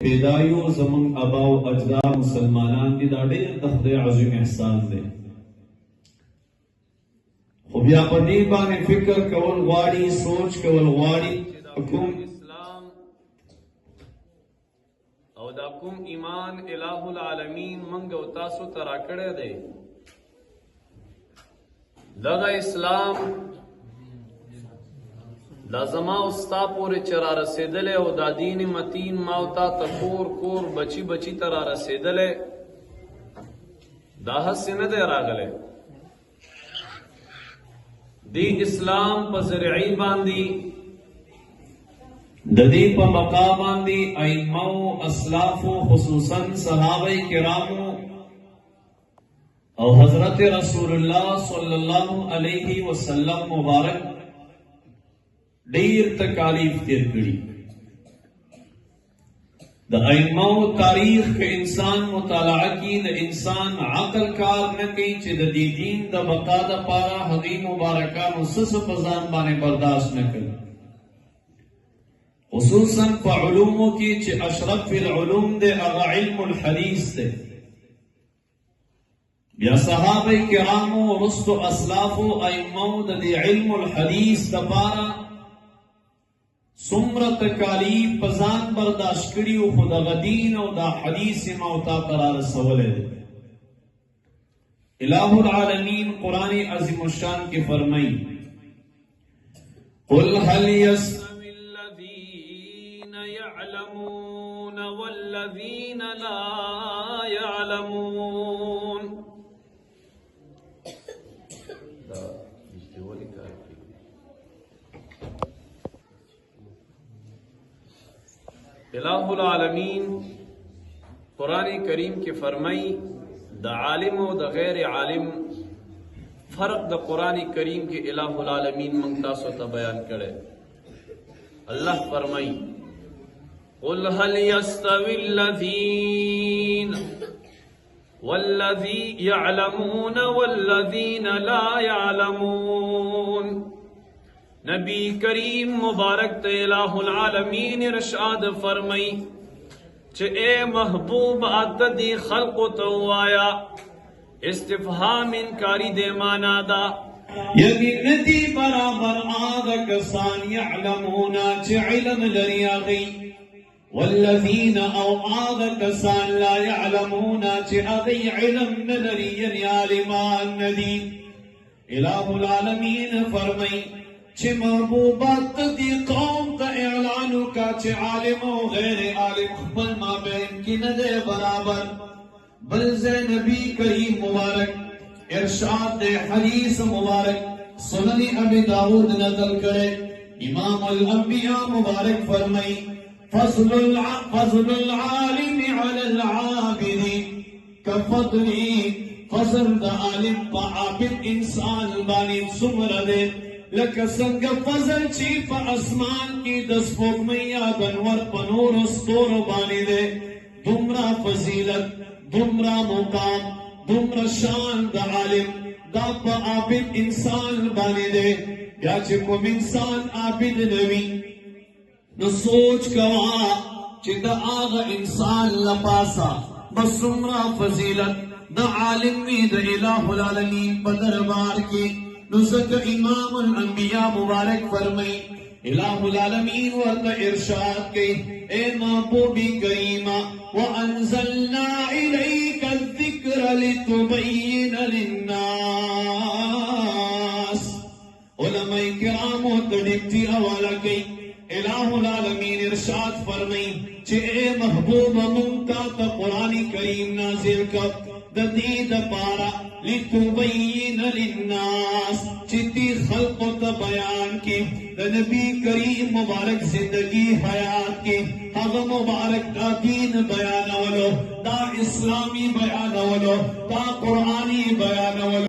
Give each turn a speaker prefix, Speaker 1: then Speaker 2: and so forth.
Speaker 1: پیدایو زمون اباو اجداد مسلمانان دي دا ډېر د خدای عظیم احسان دی. خو بیا په دې باندې فکر کول غواړي، سوچ کول غواړي کوم
Speaker 2: اسلام او دا کوم ایمان الہ العالمین منګ او تاسو ته راکړی دی. دغه اسلام دا زما او ستا پورې چې را رسېدلی او دا دین متین ما او تا ته کور کور بچی بچی ته را رسېدلی، دا هسې نه دی راغلی. دی اسلام په ذریعی باندې
Speaker 1: د دې په بقا باندې ائمه او اسلاف خصوصا صحابه کرامو او حضرت رسول الله صلی الله علیه وسلم مبارک ډیر تکالیف تیر کړي. د ائمه تاریخ کې انسان مطالعه کی د انسان عقل کار نه کوي چې د دې دین د بقا د پاره هغه مبارکانو سس په ځان باندې برداشت نه کوي، خصوصا په علومو کې چې اشرف العلوم د علم الحدیث دی. بیا صحابه کرامو رستو اسلاف او ائمه د علم الحدیث د پاره سمره تکالیف پزان برداشت کړي او خدا غدین او دا حدیث موتا قرار رسوله دي. الہ العالمین قرآن عظیم الشان کے فرمائی قل هل يستوي الذين يعلمون والذين لا يعلمون. الہ العالمین قرآن کریم کی فرمائی دا عالم و دا غیر عالم فرق دا قرآن کریم کی الہ العالمین منگتاسو تا بیان کرے. اللہ فرمائی قل هل يستوي الذين والذي يعلمون والذين لا يعلمون. نبی کریم مبارک تے الہ العالمین ارشاد فرمائی چھ اے محبوب عددی خلق تو آیا استفہام انکاری دے مانا دا یعنی ندی برابر آدھا کسان یعلمونا چھ علم لریا گئی والذین او آدھا کسان لا یعلمونا چھ اغی علم نلری یعنی عالمان ندی. الہ العالمین فرمائی چھ محبوبات دی قوم تا اعلانو کا چھ عالم و غیر عالم خبل ما بین کی ندے برابر بلزے نبی کریم مبارک ارشاد دے حدیث مبارک سنن ابی داود نقل کرے. امام الانبیاء مبارک فرمائی فضل العالم علی العابد کفضلی فضل دا عالم پا عابد انسان بانی سمر دے لکه څنګه فضل چې په اسمان کې د سپوږمۍ یا د انور په نورو ستورو باندې دی، دومره فضیلت، دومره مقام، دومره شان د عالم دا په عابد انسان باندې دی. بیا چې کوم انسان عابد نه وي نو سوچ کوه چې د هغه انسان لپاسه به څومره فضیلت د عالم وي د الہ العالمین په دربار کې. نزد امام الانبیاء مبارک فرمائی الہ العالمین ورطا ارشاد کی اے محبوبی کریمہ وَأَنزَلْنَا إِلَيْكَ الذِّكْرَ لِتُبَيِّنَ لِلنَّاسِ. علماء کرامو تڑکتی حوالہ کی الہ العالمین ارشاد فرمائی چھے اے محبوب منتا تا قرآن کریم نازل کر دید پارا لتبین للناس چتی خلق تا بیان کی نبی کریم مبارک زندگی حیات کی حق مبارک دا دین بیان ولو دا اسلامی بیان ولو دا قرآنی بیان ولو